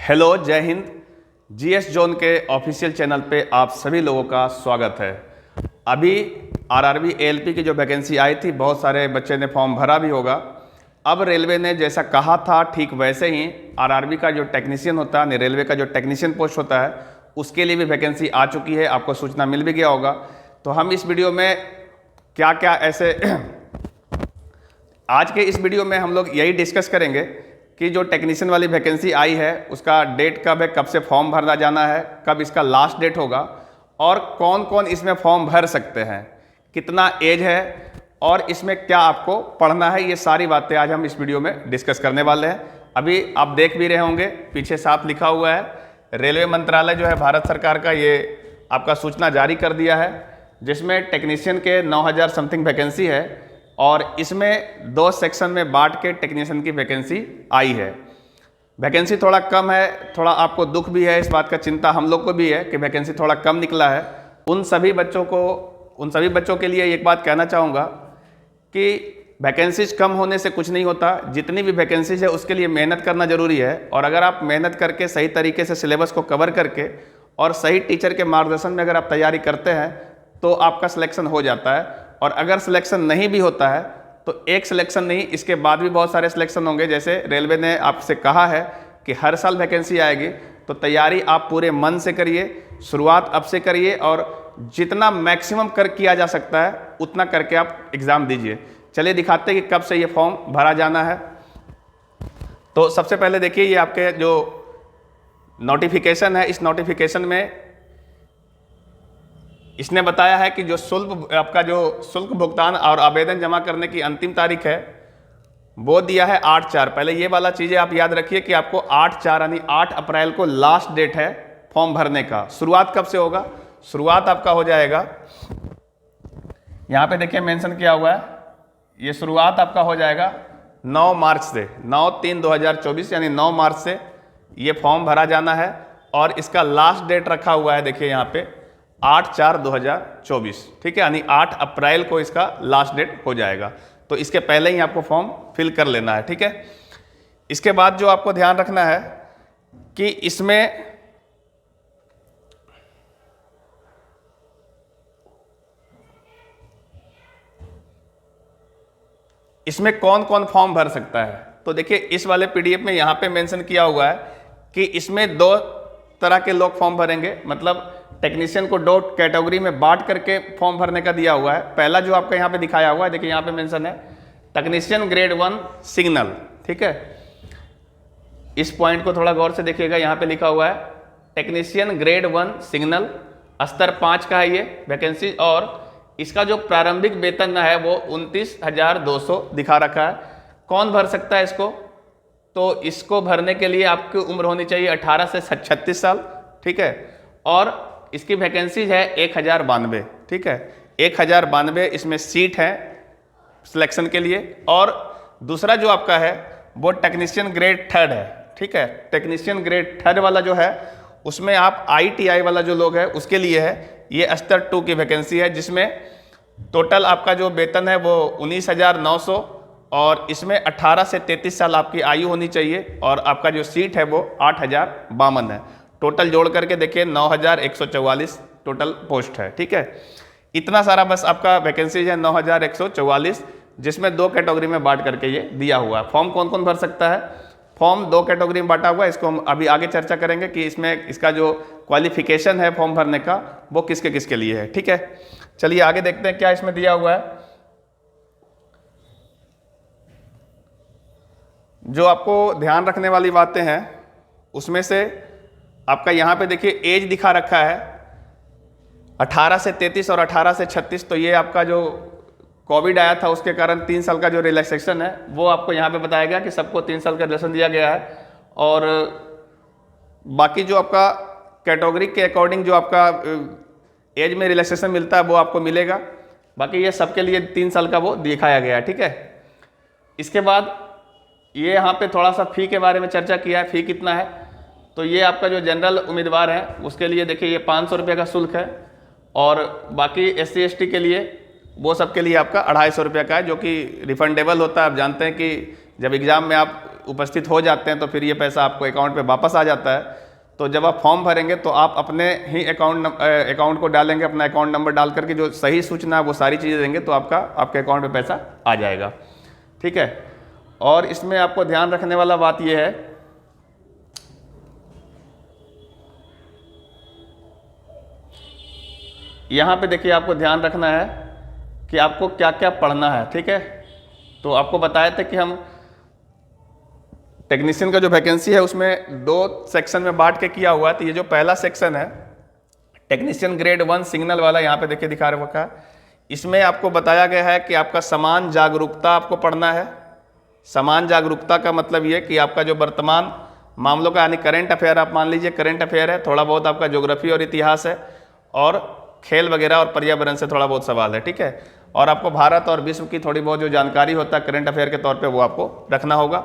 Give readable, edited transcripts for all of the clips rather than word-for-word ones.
Hello, जय Hind. GS zone के official channel पे आप सभी लोगों का स्वागत है। अभी आरआरबी एएलपी की जो वैकेंसी आई थी, बहुत सारे बच्चे ने फॉर्म भरा भी होगा। अब रेलवे ने जैसा कहा था ठीक वैसे ही आरआरबी का जो टेक्नीशियन होता है, रेलवे का जो टेक्नीशियन पोस्ट होता है, उसके लिए भी वैकेंसी आ चुकी है। आपको सूचना मिल भी गया होगा। तो हम इस वीडियो में क्या क्या ऐसे आज के इस वीडियो में हम लोग यही डिस्कस करेंगे कि जो टेक्नीशियन वाली वैकेंसी आई है उसका डेट कब है, कब से फॉर्म भरना जाना है, कब इसका लास्ट डेट होगा और कौन कौन इसमें फॉर्म भर सकते हैं, कितना एज है और इसमें क्या आपको पढ़ना है। ये सारी बातें आज हम इस वीडियो में डिस्कस करने वाले हैं। अभी आप देख भी रहे होंगे पीछे साफ लिखा हुआ है, रेलवे मंत्रालय जो है भारत सरकार का, ये आपका सूचना जारी कर दिया है, जिसमें टेक्नीशियन के 9000 समथिंग वैकेंसी है और इसमें 2 सेक्शन में बांट के टेक्नीशियन की वैकेंसी आई है। वैकेंसी थोड़ा कम है, थोड़ा आपको दुख भी है, इस बात का चिंता हम लोग को भी है कि वैकेंसी थोड़ा कम निकला है। उन सभी बच्चों के लिए एक बात कहना चाहूँगा कि वैकेंसीज कम होने से कुछ नहीं होता। जितनी भी वैकेंसीज है उसके लिए मेहनत करना जरूरी है और अगर आप मेहनत करके सही तरीके से सिलेबस को कवर करके और सही टीचर के मार्गदर्शन में अगर आप तैयारी करते हैं तो आपका सिलेक्शन हो जाता है। और अगर सिलेक्शन नहीं भी होता है तो एक सिलेक्शन नहीं, इसके बाद भी बहुत सारे सिलेक्शन होंगे। जैसे रेलवे ने आपसे कहा है कि हर साल वैकेंसी आएगी, तो तैयारी आप पूरे मन से करिए, शुरुआत अब से करिए और जितना मैक्सिमम किया जा सकता है उतना करके आप एग्ज़ाम दीजिए। चलिए दिखाते हैं कि कब से ये फॉर्म भरा जाना है। तो सबसे पहले देखिए, ये आपके जो नोटिफिकेशन है, इस नोटिफिकेशन में इसने बताया है कि जो शुल्क भुगतान और आवेदन जमा करने की अंतिम तारीख है वो दिया है 8/4। पहले ये वाला चीज़ें आप याद रखिए कि आपको 8/4 यानी 8 अप्रैल को लास्ट डेट है फॉर्म भरने का। शुरुआत कब से होगा? शुरुआत आपका हो जाएगा, यहाँ पे देखिए मेंशन किया हुआ है, ये शुरुआत आपका हो जाएगा 9 मार्च से, 9/3/2024 यानी 9 मार्च से ये फॉर्म भरा जाना है और इसका लास्ट डेट रखा हुआ है, देखिए यहाँ पे 8/4/2024, ठीक है, यानी 8 अप्रैल को इसका लास्ट डेट हो जाएगा। तो इसके पहले ही आपको फॉर्म फिल कर लेना है, ठीक है। इसके बाद जो आपको ध्यान रखना है कि इसमें कौन कौन फॉर्म भर सकता है। तो देखिए इस वाले पीडीएफ में यहाँ पे मेंशन किया हुआ है कि इसमें 2 तरह के लोग फॉर्म भरेंगे, मतलब टेक्नीशियन को 2 कैटेगरी में बांट करके फॉर्म भरने का दिया हुआ है। पहला जो आपका यहाँ पे दिखाया हुआ है, देखिए यहाँ पे मेंशन है टेक्नीशियन ग्रेड 1 सिग्नल, ठीक है। इस पॉइंट को थोड़ा गौर से देखिएगा, यहाँ पे लिखा हुआ है टेक्नीशियन ग्रेड 1 सिग्नल, स्तर 5 का है ये वैकेंसी और इसका जो प्रारंभिक वेतन है वो 29,200 दिखा रखा है। कौन भर सकता है इसको? तो इसको भरने के लिए आपकी उम्र होनी चाहिए 18 से 36 साल, ठीक है। और इसकी वैकेंसी है 1092, ठीक है, 1092 इसमें सीट है सिलेक्शन के लिए। और दूसरा जो आपका है वो टेक्नीशियन ग्रेड 3 है, ठीक है। टेक्नीशियन ग्रेड 3 वाला जो है उसमें आप ITI वाला जो लोग है उसके लिए है, ये स्तर 2 की वैकेंसी है, जिसमें टोटल आपका जो वेतन है वो 19,900 और इसमें 18 से 33 साल आपकी आयु होनी चाहिए और आपका जो सीट है वो 8,052 है। टोटल जोड़ करके देखिए 9,144 टोटल पोस्ट है, ठीक है। इतना सारा बस आपका वैकेंसी है 9,144, जिसमें 2 कैटेगरी में बांट करके ये दिया हुआ है। फॉर्म कौन कौन भर सकता है? फॉर्म 2 कैटेगरी में बांटा हुआ है, इसको हम अभी आगे चर्चा करेंगे कि इसमें इसका जो क्वालिफिकेशन है फॉर्म भरने का वो किसके किसके लिए है, ठीक है। चलिए आगे देखते हैं क्या इसमें दिया हुआ है। जो आपको ध्यान रखने वाली बातें हैं उसमें से आपका यहाँ पे देखिए एज दिखा रखा है 18 से 33 और 18 से 36। तो ये आपका जो कोविड आया था उसके कारण 3 साल का जो रिलैक्सेशन है वो आपको यहाँ पे बताया गया कि सबको 3 साल का रिलैक्सेशन दिया गया है। और बाकी जो आपका कैटेगरी के अकॉर्डिंग जो आपका एज में रिलैक्सेशन मिलता है वो आपको मिलेगा। बाकी ये सबके लिए 3 साल का वो दिखाया गया है, ठीक है। इसके बाद ये यहाँ पे थोड़ा सा फ़ी के बारे में चर्चा किया है, फ़ी कितना है। तो ये आपका जो जनरल उम्मीदवार है उसके लिए देखिए ये 500 रुपये का शुल्क है और बाकी SC ST के लिए वो सब के लिए आपका 250 रुपये का है, जो कि रिफंडेबल होता है। आप जानते हैं कि जब एग्ज़ाम में आप उपस्थित हो जाते हैं तो फिर ये पैसा आपको अकाउंट पे वापस आ जाता है। तो जब आप फॉर्म भरेंगे तो आप अपने ही अकाउंट को डालेंगे, अपना अकाउंट नंबर डाल करके जो सही सूचना है वो सारी चीज़ें देंगे तो आपके अकाउंट में पैसा आ जाएगा। ठीक है। और इसमें आपको ध्यान रखने वाला बात यह है यहाँ पे देखिए, आपको ध्यान रखना है कि आपको क्या क्या पढ़ना है। ठीक है। तो आपको बताया था कि हम टेक्नीशियन का जो वैकेंसी है उसमें 2 सेक्शन में बांट के किया हुआ है। तो ये जो पहला सेक्शन है टेक्नीशियन ग्रेड 1 सिग्नल वाला, यहाँ पे देखिए दिखा रखा है, इसमें आपको बताया गया है कि आपका समान जागरूकता आपको पढ़ना है। समान जागरूकता का मतलब ये कि आपका जो वर्तमान मामलों का यानी करंट अफेयर, आप मान लीजिए करंट अफेयर है, थोड़ा बहुत आपका ज्योग्राफी और इतिहास है, और खेल वगैरह और पर्यावरण से थोड़ा बहुत सवाल है। ठीक है। और आपको भारत और विश्व की थोड़ी बहुत जो जानकारी होता है करंट अफेयर के तौर पे वो आपको रखना होगा।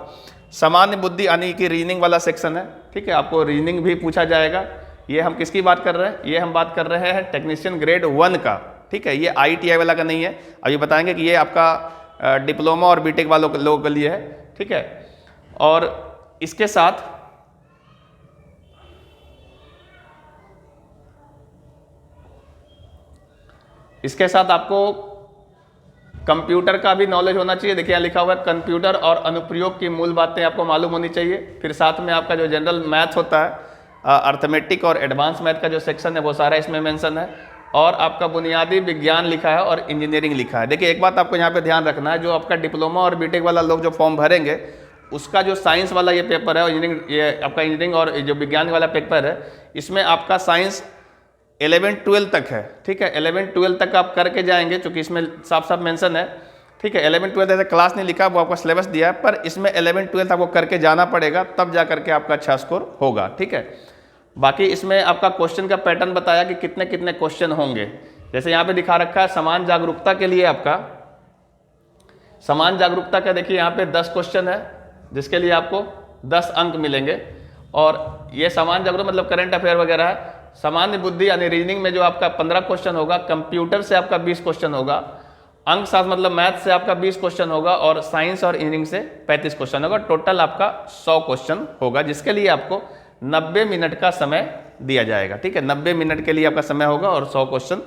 सामान्य बुद्धि यानी कि रीजनिंग वाला सेक्शन है। ठीक है। आपको रीजनिंग भी पूछा जाएगा। ये हम किसकी बात कर रहे हैं? ये हम बात कर रहे हैं टेक्नीशियन ग्रेड 1 का। ठीक है। ये ITI वाला का नहीं है। अभी बताएंगे कि ये आपका डिप्लोमा और बीटेक वालों लोगों के लिए है। ठीक है। और इसके साथ आपको कंप्यूटर का भी नॉलेज होना चाहिए। देखिए यहाँ लिखा हुआ है कंप्यूटर और अनुप्रयोग की मूल बातें आपको मालूम होनी चाहिए। फिर साथ में आपका जो जनरल मैथ होता है, अर्थमेटिक और एडवांस मैथ का जो सेक्शन है वो सारा इसमें मेंशन है। और आपका बुनियादी विज्ञान लिखा है और इंजीनियरिंग लिखा है। देखिए एक बात आपको यहाँ पे ध्यान रखना है, जो आपका डिप्लोमा और बीटेक वाला लोग जो फॉर्म भरेंगे उसका जो साइंस वाला ये पेपर है, इंजीनियरिंग, ये आपका इंजीनियरिंग और जो विज्ञान वाला पेपर है, इसमें आपका साइंस 11-12 तक है। ठीक है। 11-12 तक आप करके जाएंगे, चूंकि इसमें साफ साफ मेंशन है। ठीक है। 11-12 ऐसे क्लास नहीं लिखा, वो आपका सिलेबस दिया है, पर इसमें 11-12 आपको करके जाना पड़ेगा, तब जा करके आपका अच्छा स्कोर होगा। ठीक है। बाकी इसमें आपका क्वेश्चन का पैटर्न बताया कि कितने कितने क्वेश्चन होंगे। जैसे यहाँ पे दिखा रखा है समान जागरूकता के लिए, आपका समान जागरूकता का देखिए यहाँ पे 10 क्वेश्चन है, जिसके लिए आपको 10 अंक मिलेंगे। और ये समान जागरूकता मतलब करंट अफेयर वगैरह है। सामान्य बुद्धि यानी रीजनिंग में जो आपका 15 क्वेश्चन होगा, कंप्यूटर से आपका 20 क्वेश्चन होगा, अंक शास्त्र मतलब मैथ से आपका 20 क्वेश्चन होगा, और साइंस और इंजीनियरिंग से 35 क्वेश्चन होगा। टोटल आपका 100 क्वेश्चन होगा, जिसके लिए आपको 90 मिनट का समय दिया जाएगा। ठीक है। 90 मिनट के लिए आपका समय होगा और 100 क्वेश्चन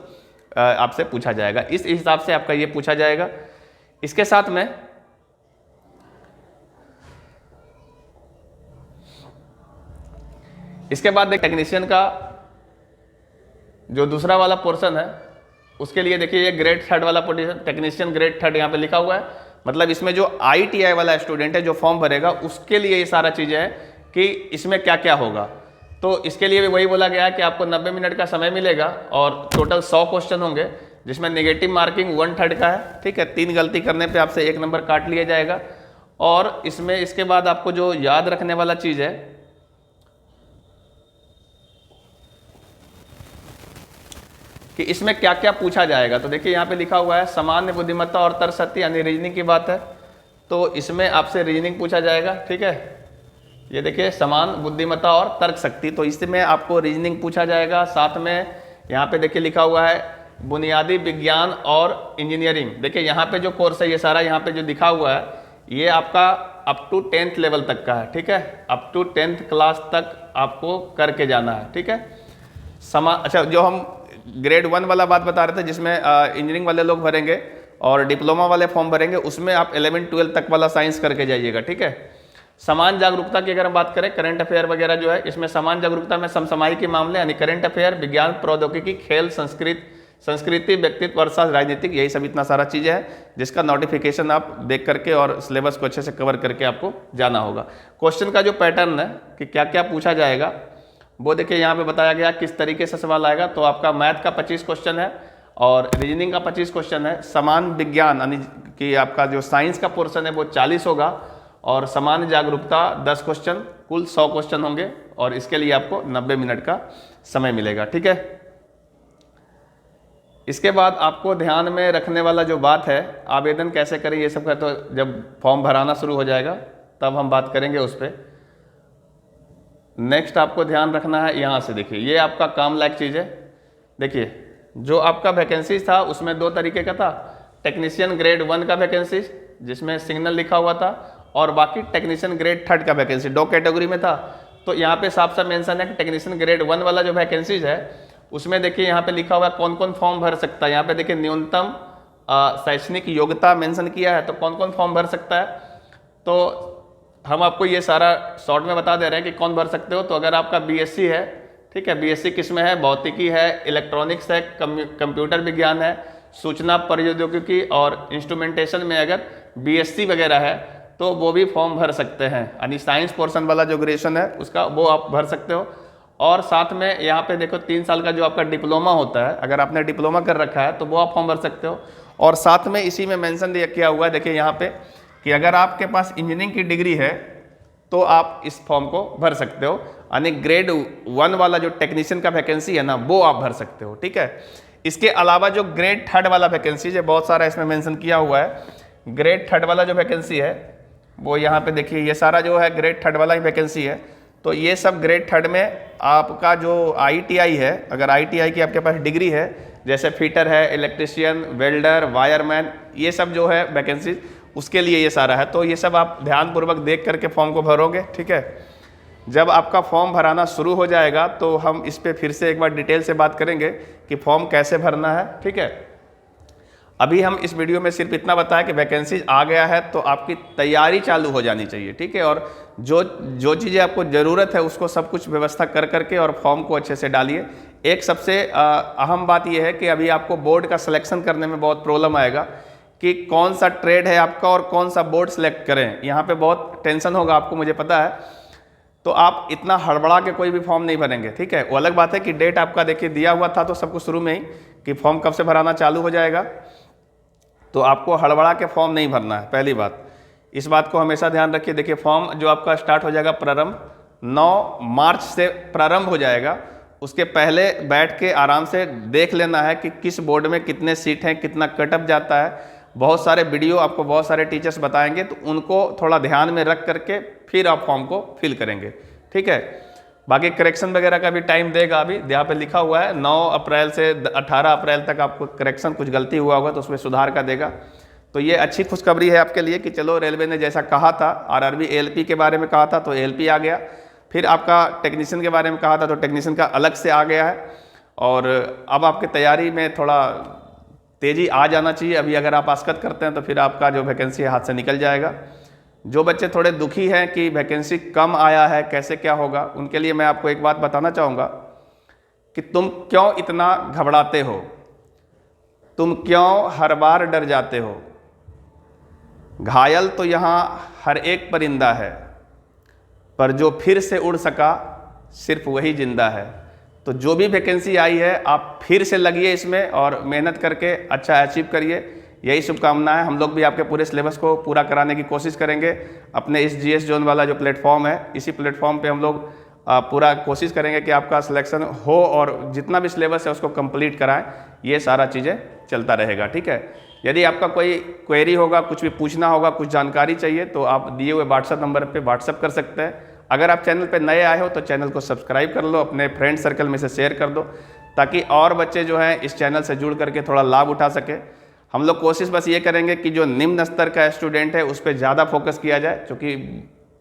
आपसे पूछा जाएगा। इस हिसाब से आपका ये पूछा जाएगा। इसके साथ में इसके बाद टेक्नीशियन का जो दूसरा वाला पोर्शन है उसके लिए देखिए ये ग्रेड 3 वाला पोजीशन, टेक्नीशियन ग्रेड 3 यहाँ पे लिखा हुआ है। मतलब इसमें जो ITI वाला स्टूडेंट है जो फॉर्म भरेगा उसके लिए ये सारा चीज़ें हैं कि इसमें क्या क्या होगा। तो इसके लिए भी वही बोला गया है कि आपको 90 मिनट का समय मिलेगा और टोटल 100 क्वेश्चन होंगे, जिसमें नेगेटिव मार्किंग 1/3 का है। ठीक है। 3 गलती करने पर आपसे 1 नंबर काट लिया जाएगा। और इसमें इसके बाद आपको जो याद रखने वाला चीज़ है कि इसमें क्या क्या पूछा जाएगा, तो देखिए यहाँ पे लिखा हुआ है सामान्य बुद्धिमत्ता और तर्कशक्ति यानी रीजनिंग की बात है, तो इसमें आपसे रीजनिंग पूछा जाएगा। ठीक है। ये देखिए समान बुद्धिमत्ता और तर्कशक्ति, तो इसमें आपको रीजनिंग पूछा जाएगा। साथ में यहाँ पे देखिए लिखा हुआ है बुनियादी विज्ञान और इंजीनियरिंग। देखिए यहाँ पे जो कोर्स है ये सारा यहाँ पे जो दिखा हुआ है ये आपका अप टू 10th लेवल तक का है। ठीक है। अप टू 10th क्लास तक आपको करके जाना है। ठीक है। अच्छा, जो हम ग्रेड 1 वाला बात बता रहे थे जिसमें इंजीनियरिंग वाले लोग भरेंगे और डिप्लोमा वाले फॉर्म भरेंगे, उसमें आप 11-12 तक वाला साइंस करके जाइएगा। ठीक है। समान जागरूकता की अगर हम बात करें, करंट अफेयर वगैरह जो है, इसमें समान जागरूकता में समसामयिक के मामले यानी करंट अफेयर, विज्ञान, प्रौद्योगिकी, खेल, संस्कृति, व्यक्तित्व, अर्थशास्त्र, राजनीतिक, यही सब इतना सारा चीज़ें हैं जिसका नोटिफिकेशन आप देख करके और सिलेबस को अच्छे से कवर करके आपको जाना होगा। क्वेश्चन का जो पैटर्न है कि क्या क्या पूछा जाएगा वो देखिए यहाँ पे बताया गया किस तरीके से सवाल आएगा। तो आपका मैथ का 25 क्वेश्चन है और रीजनिंग का 25 क्वेश्चन है। समान विज्ञान यानी कि आपका जो साइंस का पोर्शन है वो 40 होगा और समान जागरूकता 10 क्वेश्चन, कुल 100 क्वेश्चन होंगे और इसके लिए आपको 90 मिनट का समय मिलेगा। ठीक है। इसके बाद आपको ध्यान में रखने वाला जो बात है, आवेदन कैसे करें ये सब का तो जब फॉर्म भराना शुरू हो जाएगा तब हम बात करेंगे उस पर। नेक्स्ट आपको ध्यान रखना है, यहाँ से देखिए ये आपका काम लायक चीज़ है। देखिए जो आपका वैकेंसी था उसमें 2 तरीके का था, टेक्नीशियन ग्रेड 1 का वैकेंसी जिसमें सिग्नल लिखा हुआ था और बाकी टेक्नीशियन ग्रेड 3 का वैकेंसी 2 कैटेगरी में था। तो यहाँ पे साफ साफ मेंशन है कि टेक्नीशियन ग्रेड 1 वाला जो वैकेंसीज है उसमें देखिए यहाँ पे लिखा हुआ है कौन कौन फॉर्म भर सकता है। यहाँ पे देखिए न्यूनतम शैक्षणिक योग्यता मेंशन किया है, तो कौन कौन फॉर्म भर सकता है। तो हम आपको ये सारा शॉर्ट में बता दे रहे हैं कि कौन भर सकते हो। तो अगर आपका बीएससी है, ठीक है, बीएससी किस में है, भौतिकी है, इलेक्ट्रॉनिक्स है, कंप्यूटर विज्ञान है, सूचना प्रौद्योगिकी और इंस्ट्रूमेंटेशन में अगर बीएससी वगैरह है तो वो भी फॉर्म भर सकते हैं। यानी साइंस पोर्शन वाला जो ग्रेजुएशन है उसका वो आप भर सकते हो। और साथ में यहाँ पे देखो 3 साल का जो आपका डिप्लोमा होता है, अगर आपने डिप्लोमा कर रखा है तो वो आप फॉर्म भर सकते हो। और साथ में इसी में मेंशन किया हुआ है, देखिए यहाँ पे कि अगर आपके पास इंजीनियरिंग की डिग्री है तो आप इस फॉर्म को भर सकते हो। यानी ग्रेड 1 वाला जो टेक्नीशियन का वैकेंसी है ना वो आप भर सकते हो, ठीक है। इसके अलावा जो ग्रेड 3 वाला वैकेंसी है, बहुत सारा इसमें मेंशन किया हुआ है। ग्रेड 3 वाला जो वैकेंसी है वो यहाँ पे देखिए, ये सारा जो है ग्रेड 3 वाला ही वैकेंसी है। तो ये सब ग्रेड 3 में आपका जो ITI है, अगर ITI की आपके पास डिग्री है, जैसे फिटर है, इलेक्ट्रिशियन, वेल्डर, वायरमैन, ये सब जो है वैकेंसी उसके लिए ये सारा है। तो ये सब आप ध्यानपूर्वक देख करके फॉर्म को भरोगे, ठीक है। जब आपका फॉर्म भराना शुरू हो जाएगा तो हम इस पर फिर से एक बार डिटेल से बात करेंगे कि फॉर्म कैसे भरना है, ठीक है। अभी हम इस वीडियो में सिर्फ इतना बताया कि वैकेंसी आ गया है तो आपकी तैयारी चालू हो जानी चाहिए, ठीक है। और जो चीज़ें आपको ज़रूरत है उसको सब कुछ व्यवस्था कर करके और फॉर्म को अच्छे से डालिए। एक सबसे अहम बात यह है कि अभी आपको बोर्ड का सिलेक्शन करने में बहुत प्रॉब्लम आएगा कि कौन सा ट्रेड है आपका और कौन सा बोर्ड सेलेक्ट करें। यहाँ पे बहुत टेंशन होगा आपको, मुझे पता है। तो आप इतना हड़बड़ा के कोई भी फॉर्म नहीं भरेंगे, ठीक है। वो अलग बात है कि डेट आपका देखिए दिया हुआ था तो सबको शुरू में ही कि फॉर्म कब से भराना चालू हो जाएगा, तो आपको हड़बड़ा के फॉर्म नहीं भरना है, पहली बात। इस बात को हमेशा ध्यान रखिए। देखिए फॉर्म जो आपका स्टार्ट हो जाएगा प्रारंभ 9 मार्च से प्रारंभ हो जाएगा। उसके पहले बैठ के आराम से देख लेना है कि किस बोर्ड में कितने सीट हैं, कितना कटअप जाता है। बहुत सारे वीडियो आपको बहुत सारे टीचर्स बताएंगे, तो उनको थोड़ा ध्यान में रख करके फिर आप फॉर्म को फिल करेंगे, ठीक है। बाकी करेक्शन वगैरह का भी टाइम देगा। अभी यहाँ पे लिखा हुआ है 9 अप्रैल से 18 अप्रैल तक आपको करेक्शन, कुछ गलती हुआ होगा तो उसमें सुधार का देगा। तो ये अच्छी खुशखबरी है आपके लिए कि चलो रेलवे ने जैसा कहा था, RRB ALP के बारे में कहा था तो ALP आ गया, फिर आपका टेक्नीशियन के बारे में कहा था तो टेक्नीशियन का अलग से आ गया है। और अब आपकी तैयारी में थोड़ा तेज़ी आ जाना चाहिए। अभी अगर आप आस्कत करते हैं तो फिर आपका जो वैकेंसी हाथ से निकल जाएगा। जो बच्चे थोड़े दुखी हैं कि वैकेंसी कम आया है, कैसे क्या होगा, उनके लिए मैं आपको एक बात बताना चाहूँगा कि तुम क्यों इतना घबराते हो, तुम क्यों हर बार डर जाते हो। घायल तो यहाँ हर एक परिंदा है, पर जो फिर से उड़ सका सिर्फ वही जिंदा है। तो जो भी वैकेंसी आई है आप फिर से लगिए इसमें और मेहनत करके अच्छा अचीव करिए। यही शुभकामनाएं। हम लोग भी आपके पूरे सिलेबस को पूरा कराने की कोशिश करेंगे अपने इस GS जोन वाला जो प्लेटफॉर्म है, इसी प्लेटफॉर्म पे हम लोग पूरा कोशिश करेंगे कि आपका सिलेक्शन हो और जितना भी सिलेबस है उसको कंप्लीट कराएं। ये सारा चीज़ें चलता रहेगा, ठीक है। यदि आपका कोई क्वेरी होगा, कुछ भी पूछना होगा, कुछ जानकारी चाहिए तो आप दिए हुए व्हाट्सएप नंबर पर व्हाट्सएप कर सकते हैं। अगर आप चैनल पर नए आए हो तो चैनल को सब्सक्राइब कर लो, अपने फ्रेंड सर्कल में से शेयर कर दो ताकि और बच्चे जो हैं इस चैनल से जुड़ करके थोड़ा लाभ उठा सके। हम लोग कोशिश बस ये करेंगे कि जो निम्न स्तर का स्टूडेंट है उस पर ज़्यादा फोकस किया जाए, क्योंकि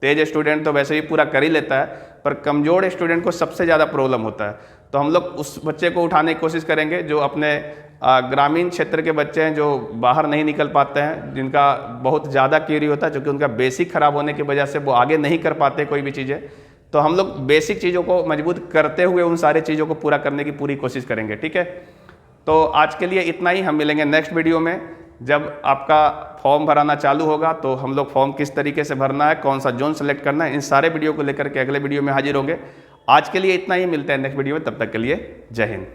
तेज स्टूडेंट तो वैसे ही पूरा कर ही लेता है, पर कमज़ोर स्टूडेंट को सबसे ज़्यादा प्रॉब्लम होता है। तो हम लोग उस बच्चे को उठाने की कोशिश करेंगे जो अपने ग्रामीण क्षेत्र के बच्चे हैं, जो बाहर नहीं निकल पाते हैं, जिनका बहुत ज़्यादा क्यूरी होता है, क्योंकि उनका बेसिक खराब होने की वजह से वो आगे नहीं कर पाते कोई भी चीज़ें। तो हम लोग बेसिक चीज़ों को मजबूत करते हुए उन सारी चीज़ों को पूरा करने की पूरी कोशिश करेंगे, ठीक है। तो आज के लिए इतना ही। हम मिलेंगे नेक्स्ट वीडियो में जब आपका फॉर्म भराना चालू होगा। तो हम लोग फॉर्म किस तरीके से भरना है, कौन सा जोन सेलेक्ट करना है, इन सारे वीडियो को लेकर के अगले वीडियो में हाजिर होंगे। आज के लिए इतना ही, मिलते हैं नेक्स्ट वीडियो में, तब तक के लिए जय हिंद।